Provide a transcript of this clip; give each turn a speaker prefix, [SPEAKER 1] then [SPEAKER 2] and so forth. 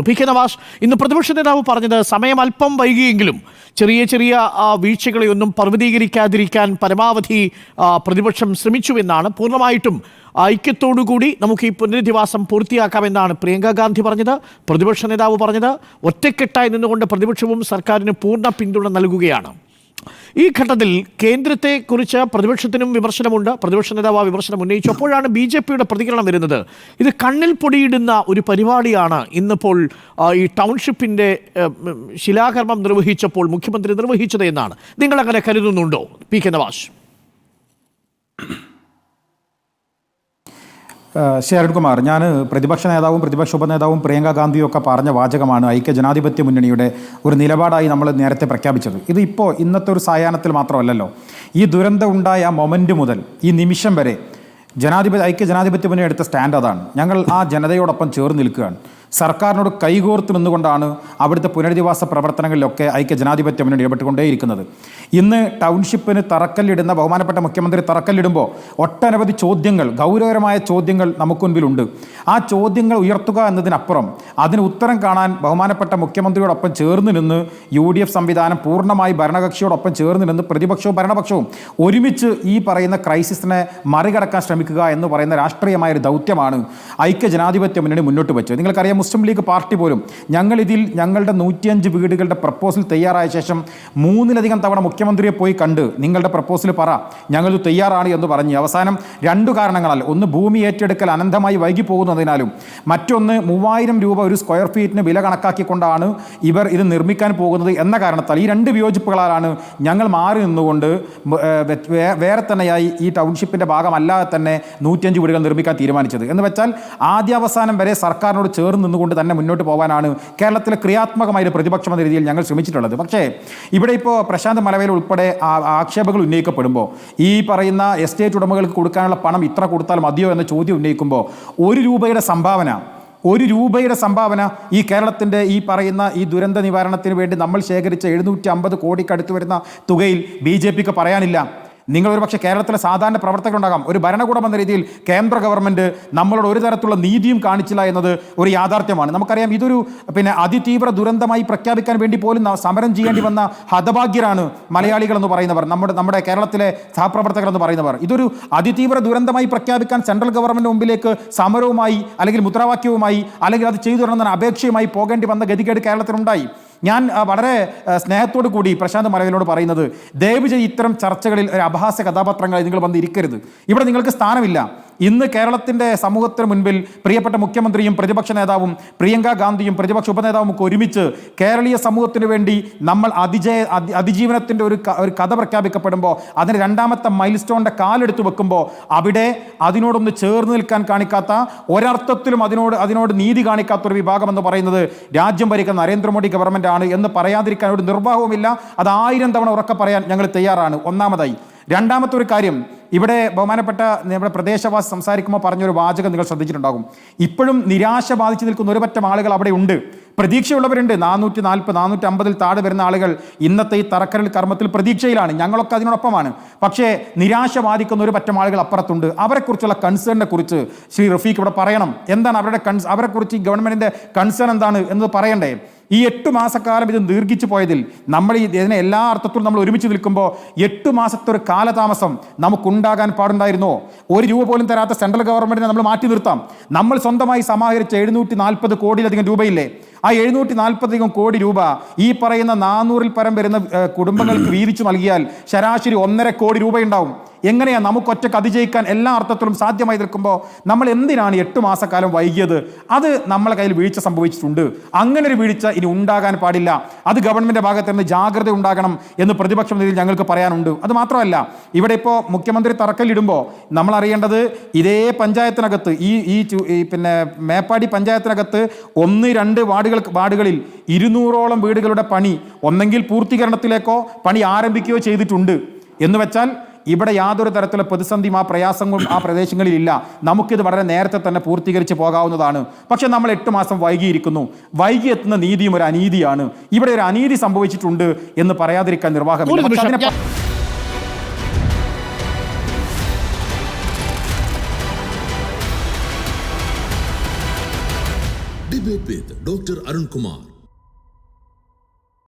[SPEAKER 1] P K Nawaz ഇന്ന് പ്രതിപക്ഷ നേതാവ് പറഞ്ഞത് സമയം അല്പം വൈകിയെങ്കിലും ചെറിയ ചെറിയ വീഴ്ചകളെയൊന്നും പർവ്വതീകരിക്കാതിരിക്കാൻ പരമാവധി പ്രതിപക്ഷം ശ്രമിച്ചുവെന്നാണ്. പൂർണ്ണമായിട്ടും ഐക്യത്തോടുകൂടി നമുക്ക് ഈ പുനരധിവാസം പൂർത്തിയാക്കാമെന്നാണ് പ്രിയങ്ക ഗാന്ധി പറഞ്ഞത്. പ്രതിപക്ഷ നേതാവ് പറഞ്ഞത് ഒറ്റക്കെട്ടായി നിന്നുകൊണ്ട് പ്രതിപക്ഷവും സർക്കാരിന് പൂർണ്ണ പിന്തുണ നൽകുകയാണ്. ഈ ഘട്ടത്തിൽ കേന്ദ്രത്തെക്കുറിച്ച് പ്രതിപക്ഷത്തിനും വിമർശനമുണ്ട്. പ്രതിപക്ഷ നേതാവ് ആ വിമർശനം ഉന്നയിച്ചു. അപ്പോഴാണ് BJPയുടെ പ്രതികരണം വരുന്നത്. ഇത് കണ്ണിൽ പൊടിയിടുന്ന ഒരു പരിപാടിയാണ് ഇന്നിപ്പോൾ ഈ ടൗൺഷിപ്പിൻ്റെ ശിലാകർമ്മം നിർവഹിച്ചപ്പോൾ മുഖ്യമന്ത്രി നിർവഹിച്ചത് എന്നാണ്. നിങ്ങളങ്ങനെ കരുതുന്നുണ്ടോ പി കെ നവാസ്?
[SPEAKER 2] ശ്രീ അരുൺകുമാർ, ഞാൻ പ്രതിപക്ഷ നേതാവും പ്രതിപക്ഷ ഉപനേതാവും പ്രിയങ്ക ഗാന്ധിയും ഒക്കെ പറഞ്ഞ വാചകമാണ് ഐക്യ ജനാധിപത്യ മുന്നണിയുടെ ഒരു നിലപാടായി നമ്മൾ നേരത്തെ പ്രഖ്യാപിച്ചത്. ഇത് ഇപ്പോൾ ഇന്നത്തെ ഒരു സായാഹ്നത്തിൽ മാത്രമല്ലല്ലോ. ഈ ദുരന്തം ഉണ്ടായ മൊമെൻ്റ് മുതൽ ഈ നിമിഷം വരെ ഐക്യ ജനാധിപത്യ മുന്നണി എടുത്ത സ്റ്റാൻഡ് അതാണ്. ഞങ്ങൾ ആ ജനതയോടൊപ്പം ചേർന്ന് നിൽക്കുകയാണ്. സർക്കാരിനോട് കൈകോർത്ത് നിന്നുകൊണ്ടാണ് അവിടുത്തെ പുനരധിവാസ പ്രവർത്തനങ്ങളിലൊക്കെ ഐക്യ ജനാധിപത്യ മുന്നണി ഇടപെട്ടുകൊണ്ടേയിരിക്കുന്നത്. ഇന്ന് ടൗൺഷിപ്പിന് തറക്കല്ലിടുന്ന ബഹുമാനപ്പെട്ട മുഖ്യമന്ത്രി തറക്കല്ലിടുമ്പോൾ ഒട്ടനവധി ചോദ്യങ്ങൾ, ഗൗരവകരമായ ചോദ്യങ്ങൾ നമുക്ക് മുൻപിലുണ്ട്. ആ ചോദ്യങ്ങൾ ഉയർത്തുക എന്നതിനപ്പുറം അതിന് ഉത്തരം കാണാൻ ബഹുമാനപ്പെട്ട മുഖ്യമന്ത്രിയോടൊപ്പം ചേർന്ന് നിന്ന് UDF സംവിധാനം പൂർണ്ണമായി ഭരണകക്ഷിയോടൊപ്പം ചേർന്ന് നിന്ന് പ്രതിപക്ഷവും ഭരണപക്ഷവും ഒരുമിച്ച് ഈ പറയുന്ന ക്രൈസിസിനെ മറികടക്കാൻ ശ്രമിക്കുക എന്ന് പറയുന്ന രാഷ്ട്രീയമായൊരു ദൗത്യമാണ് ഐക്യ ജനാധിപത്യ മുന്നണി മുന്നോട്ട് വെച്ചത്. നിങ്ങൾക്കറിയാം, മുസ്ലിം ലീഗ് പാർട്ടി പോലും ഞങ്ങളുടെ 105 വീടുകളുടെ പ്രപ്പോസൽ തയ്യാറായ ശേഷം 3ലധികം തവണ മുഖ്യമന്ത്രിയെ പോയി കണ്ട് നിങ്ങളുടെ പ്രപ്പോസൽ പറ, ഞങ്ങൾ തയ്യാറാണ് എന്ന് പറഞ്ഞ് അവസാനം 2 കാരണങ്ങളാൽ, ഒന്ന് ഭൂമി ഏറ്റെടുക്കൽ അനന്തമായി വൈകി പോകുന്നതിനാലും മറ്റൊന്ന് 3000 രൂപ ഒരു സ്ക്വയർ ഫീറ്റിന് വില കണക്കാക്കിക്കൊണ്ടാണ് ഇവർ ഇത് നിർമ്മിക്കാൻ പോകുന്നത് എന്ന കാരണത്താൽ ഈ 2 വിയോജിപ്പുകളാലാണ് ഞങ്ങൾ മാറി നിന്നുകൊണ്ട് വേറെ തന്നെയായി ഈ ടൗൺഷിപ്പിൻ്റെ ഭാഗമല്ലാതെ തന്നെ 105 വീടുകൾ നിർമ്മിക്കാൻ തീരുമാനിച്ചത്. എന്ന് വെച്ചാൽ ആദ്യാവസാനം വരെ സർക്കാരിനോട് ചേർന്ന് നിന്നുകൊണ്ട് തന്നെ മുന്നോട്ട് പോകാനാണ് കേരളത്തിലെ ക്രിയാത്മകമായ പ്രതിപക്ഷം എന്ന രീതിയിൽ ഞങ്ങൾ ശ്രമിച്ചിട്ടുള്ളത്. പക്ഷേ ഇവിടെ ഇപ്പോൾ പ്രശാന്ത് മലവേൽ ഉൾപ്പെടെ ആക്ഷേപങ്ങൾ ഉന്നയിക്കപ്പെടുമ്പോൾ ഈ പറയുന്ന എസ്റ്റേറ്റ് ഉടമകൾക്ക് കൊടുക്കാനുള്ള പണം ഇത്ര കൊടുത്താൽ മതിയോ എന്ന ചോദ്യം ഉന്നയിക്കുമ്പോൾ 1 രൂപയുടെ സംഭാവന ഈ കേരളത്തിൻ്റെ ഈ പറയുന്ന ഈ ദുരന്ത നിവാരണത്തിന് വേണ്ടി നമ്മൾ ശേഖരിച്ച 750 കോടിക്കടുത്ത് വരുന്ന തുകയിൽ BJPക്ക് പറയാനില്ല. നിങ്ങളൊരു പക്ഷേ കേരളത്തിലെ സാധാരണ പ്രവർത്തകരുണ്ടാകാം. ഒരു ഭരണകൂടം എന്ന രീതിയിൽ കേന്ദ്ര ഗവൺമെൻറ് നമ്മളോട് ഒരു തരത്തിലുള്ള നീതിയും കാണിച്ചില്ല എന്നത് ഒരു യാഥാർത്ഥ്യമാണ്. നമുക്കറിയാം, ഇതൊരു അതിതീവ്ര ദുരന്തമായി പ്രഖ്യാപിക്കാൻ വേണ്ടി പോലും സമരം ചെയ്യേണ്ടി വന്ന ഹതഭാഗ്യരാണ് മലയാളികൾ എന്ന് പറയുന്നവർ, നമ്മുടെ കേരളത്തിലെ സഹപ്രവർത്തകർ എന്ന് പറയുന്നവർ. ഇതൊരു അതിതീവ്ര ദുരന്തമായി പ്രഖ്യാപിക്കാൻ സെൻട്രൽ ഗവൺമെൻറ് മുമ്പിലേക്ക് സമരവുമായി അല്ലെങ്കിൽ മുദ്രാവാക്യവുമായി അല്ലെങ്കിൽ അത് ചെയ്തു തരണമെന്ന അപേക്ഷയുമായി പോകേണ്ടി വന്ന ഗതികേട് കേരളത്തിലുണ്ടായി. ഞാൻ വളരെ സ്നേഹത്തോടു കൂടി പ്രശാന്ത് മലവേലിനോട് പറയുന്നത്, ദയവ് ചെയ്ത് ഇത്തരം ചർച്ചകളിൽ ഒരു അപഹാസ്യ കഥാപാത്രങ്ങളായി നിങ്ങൾ വന്നിരിക്കരുത്. ഇവിടെ നിങ്ങൾക്ക് സ്ഥാനമില്ല. ഇന്ന് കേരളത്തിൻ്റെ സമൂഹത്തിന് മുൻപിൽ പ്രിയപ്പെട്ട മുഖ്യമന്ത്രിയും പ്രതിപക്ഷ നേതാവും പ്രിയങ്ക ഗാന്ധിയും പ്രതിപക്ഷ ഉപനേതാവും ഒക്കെ ഒരുമിച്ച് കേരളീയ സമൂഹത്തിന് വേണ്ടി നമ്മൾ അതിജീവനത്തിൻ്റെ ഒരു കഥ പ്രഖ്യാപിക്കപ്പെടുമ്പോൾ അതിന് 2ാമത്തെ മൈൽ സ്റ്റോണിൻ്റെ കാലെടുത്ത് വെക്കുമ്പോൾ അവിടെ അതിനോടൊന്ന് ചേർന്ന് നിൽക്കാൻ കാണിക്കാത്ത, ഒരർത്ഥത്തിലും അതിനോട് നീതി കാണിക്കാത്തൊരു വിഭാഗം എന്ന് പറയുന്നത് രാജ്യം ഭരിക്കുന്ന നരേന്ദ്രമോദി ഗവൺമെൻറ് ആണ് എന്ന് പറയാതിരിക്കാൻ ഒരു നിർവാഹവുമില്ല. അത് 1000 തവണ ഉറക്കെ പറയാൻ ഞങ്ങൾ തയ്യാറാണ്. ഒന്നാമതായി. രണ്ടാമത്തെ ഒരു കാര്യം, ഇവിടെ ബഹുമാനപ്പെട്ട നമ്മുടെ പ്രദേശവാസി സംസാരിക്കുമ്പോൾ പറഞ്ഞൊരു വാചകം നിങ്ങൾ ശ്രദ്ധിച്ചിട്ടുണ്ടാകും. ഇപ്പോഴും നിരാശ ബാധിച്ചു നിൽക്കുന്ന ഒരു പറ്റം ആളുകൾ അവിടെ ഉണ്ട്. പ്രതീക്ഷയുള്ളവരുണ്ട്. 440, 450 താഴെ വരുന്ന ആളുകൾ ഇന്നത്തെ ഈ തറക്കല്ലിടൽ കർമ്മത്തിൽ പ്രതീക്ഷയിലാണ്. ഞങ്ങളൊക്കെ അതിനോടൊപ്പമാണ്. പക്ഷേ നിരാശ ബാധിക്കുന്ന ഒരു പറ്റം ആളുകൾ അപ്പുറത്തുണ്ട്. അവരെക്കുറിച്ചുള്ള കൺസേണിനെ കുറിച്ച് ശ്രീ റഫീഖ് ഇവിടെ പറയണം. എന്താണ് അവരെക്കുറിച്ച് ഗവൺമെൻറ്റിൻ്റെ കൺസേൺ എന്താണ് എന്ന് പറയണ്ടേ? ഈ 8 മാസക്കാലം ഇത് ദീർഘിച്ചു പോയതിൽ നമ്മൾ ഇതിനെ എല്ലാ അർത്ഥത്തിലും നമ്മൾ ഒരുമിച്ച് നിൽക്കുമ്പോൾ 8 മാസത്തെ ഒരു കാലതാമസം നമുക്കുണ്ടാകാൻ പാടുണ്ടായിരുന്നോ? 1 രൂപ പോലും തരാത്ത സെൻട്രൽ ഗവൺമെൻറ്റിനെ നമ്മൾ മാറ്റി നിർത്താം. നമ്മൾ സ്വന്തമായി സമാഹരിച്ച 740 കോടിയിലധികം രൂപയില്ലേ? ആ 740 കോടി രൂപ ഈ പറയുന്ന 400-ൽ പരം വരുന്ന കുടുംബങ്ങൾക്ക് വീതിച്ചു നൽകിയാൽ ശരാശരി 1.5 കോടി രൂപയുണ്ടാവും. എങ്ങനെയാണ് നമുക്കൊറ്റക്ക് അതിജയിക്കാൻ എല്ലാ അർത്ഥത്തിലും സാധ്യമായി നിൽക്കുമ്പോൾ നമ്മൾ എന്തിനാണ് 8 മാസക്കാലം വൈകിയത്? അത് നമ്മളെ കയ്യിൽ വീഴ്ച സംഭവിച്ചിട്ടുണ്ട്. അങ്ങനെ ഒരു വീഴ്ച ഇനി ഉണ്ടാകാൻ പാടില്ല. അത് ഗവൺമെൻറ് ഭാഗത്ത് നിന്ന് ജാഗ്രത ഉണ്ടാകണം എന്ന് പ്രതിപക്ഷം ഇതിൽ ഞങ്ങൾക്ക് പറയാനുണ്ട്. അത് മാത്രമല്ല, ഇവിടെ ഇപ്പോൾ മുഖ്യമന്ത്രി തറക്കല്ലിടുമ്പോൾ നമ്മൾ അറിയേണ്ടത്, ഇതേ പഞ്ചായത്തിനകത്ത് ഈ മേപ്പാടി പഞ്ചായത്തിനകത്ത് 1-2 വാർഡുകളിൽ 200ഓളം വീടുകളുടെ പണി ഒന്നെങ്കിൽ പൂർത്തീകരണത്തിലേക്കോ പണി ആരംഭിക്കുകയോ ചെയ്തിട്ടുണ്ട്. എന്ന് വെച്ചാൽ ഇവിടെ യാതൊരു തരത്തിലുള്ള പ്രതിസന്ധിയും പ്രയാസങ്ങളും ആ പ്രദേശങ്ങളിലില്ല. നമുക്കിത് വളരെ നേരത്തെ തന്നെ പൂർത്തീകരിച്ച് പോകാവുന്നതാണ്. പക്ഷെ നമ്മൾ 8 മാസം വൈകിയിരിക്കുന്നു. വൈകി എത്തുന്ന നീതിയും ഒരു അനീതിയാണ്. ഇവിടെ ഒരു അനീതി സംഭവിച്ചിട്ടുണ്ട് എന്ന് പറയാതിരിക്കാൻ നിർവാഹമില്ല.
[SPEAKER 3] Debate with Dr. Dr. Arun Kumar.